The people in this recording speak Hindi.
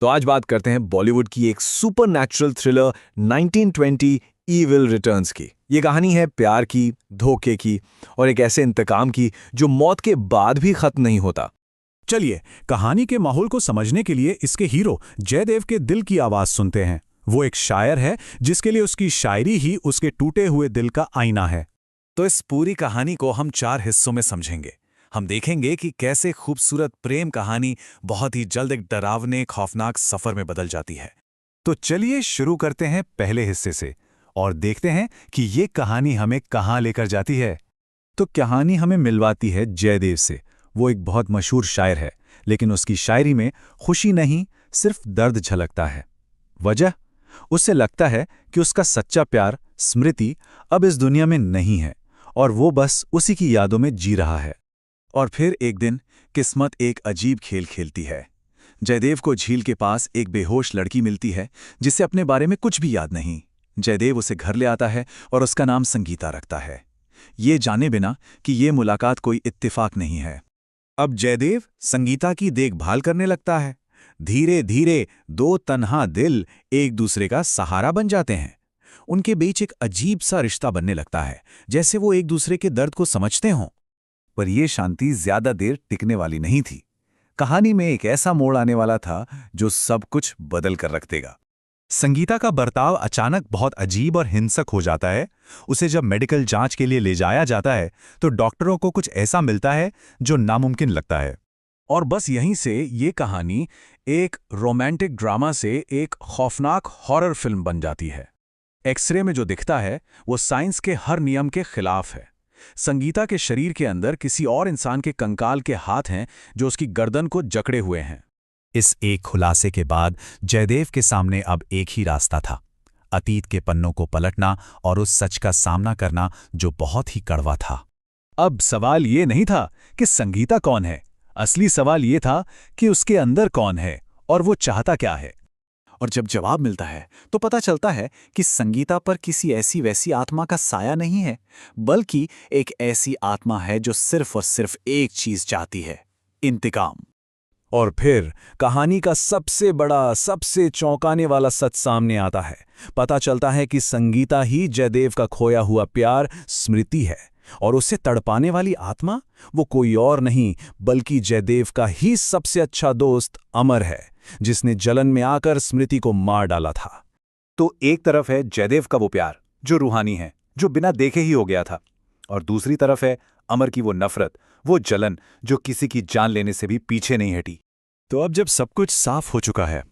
तो आज बात करते हैं बॉलीवुड की एक सुपरनैचुरल थ्रिलर 1920 ईविल रिटर्न्स की। ये कहानी है प्यार की, धोखे की और एक ऐसे इंतकाम की जो मौत के बाद भी खत्म नहीं होता। चलिए, कहानी के माहौल को समझने के लिए इसके हीरो जयदेव के दिल की आवाज सुनते हैं। वो एक शायर है जिसके लिए उसकी शायरी ही उसके टूटे हुए दिल का आईना है। तो इस पूरी कहानी को हम 4 हिस्सों में समझेंगे। हम देखेंगे कि कैसे खूबसूरत प्रेम कहानी बहुत ही जल्द एक डरावने खौफनाक सफर में बदल जाती है। तो चलिए शुरू करते हैं पहले हिस्से से और देखते हैं कि ये कहानी हमें कहाँ लेकर जाती है। तो कहानी हमें मिलवाती है जयदेव से। वो एक बहुत मशहूर शायर है, लेकिन उसकी शायरी में खुशी नहीं, सिर्फ दर्द झलकता है। वजह? उसे लगता है कि उसका सच्चा प्यार स्मृति अब इस दुनिया में नहीं है और वो बस उसी की यादों में जी रहा है। और फिर एक दिन किस्मत एक अजीब खेल खेलती है। जयदेव को झील के पास एक बेहोश लड़की मिलती है जिसे अपने बारे में कुछ भी याद नहीं। जयदेव उसे घर ले आता है और उसका नाम संगीता रखता है, ये जाने बिना कि ये मुलाकात कोई इत्तेफाक नहीं है। अब जयदेव संगीता की देखभाल करने लगता है। धीरे धीरे 2 तन्हा दिल एक दूसरे का सहारा बन जाते हैं। उनके बीच एक अजीब सा रिश्ता बनने लगता है, जैसे वो एक दूसरे के दर्द को समझते हों। पर यह शांति ज्यादा देर टिकने वाली नहीं थी। कहानी में एक ऐसा मोड़ आने वाला था जो सब कुछ बदल कर रख देगा। संगीता का बर्ताव अचानक बहुत अजीब और हिंसक हो जाता है। उसे जब मेडिकल जांच के लिए ले जाया जाता है तो डॉक्टरों को कुछ ऐसा मिलता है जो नामुमकिन लगता है। और बस यहीं से ये कहानी एक रोमांटिक ड्रामा से एक खौफनाक हॉरर फिल्म बन जाती है। एक्सरे में जो दिखता है वो साइंस के हर नियम के खिलाफ है। संगीता के शरीर के अंदर किसी और इंसान के कंकाल के हाथ हैं जो उसकी गर्दन को जकड़े हुए हैं। इस एक खुलासे के बाद जयदेव के सामने अब एक ही रास्ता था, अतीत के पन्नों को पलटना और उस सच का सामना करना जो बहुत ही कड़वा था। अब सवाल ये नहीं था कि संगीता कौन है, असली सवाल ये था कि उसके अंदर कौन है और वो चाहता क्या है। और जब जवाब मिलता है तो पता चलता है कि संगीता पर किसी ऐसी वैसी आत्मा का साया नहीं है, बल्कि एक ऐसी आत्मा है जो सिर्फ और सिर्फ एक चीज चाहती है, इंतकाम। और फिर कहानी का सबसे बड़ा, सबसे चौंकाने वाला सच सामने आता है। पता चलता है कि संगीता ही जयदेव का खोया हुआ प्यार स्मृति है और उसे तड़पाने वाली आत्मा वो कोई और नहीं बल्कि जयदेव का ही सबसे अच्छा दोस्त अमर है, जिसने जलन में आकर स्मृति को मार डाला था। तो एक तरफ है जयदेव का वो प्यार जो रूहानी है, जो बिना देखे ही हो गया था, और दूसरी तरफ है अमर की वो नफरत, वो जलन जो किसी की जान लेने से भी पीछे नहीं हटी। तो अब जब सब कुछ साफ हो चुका है,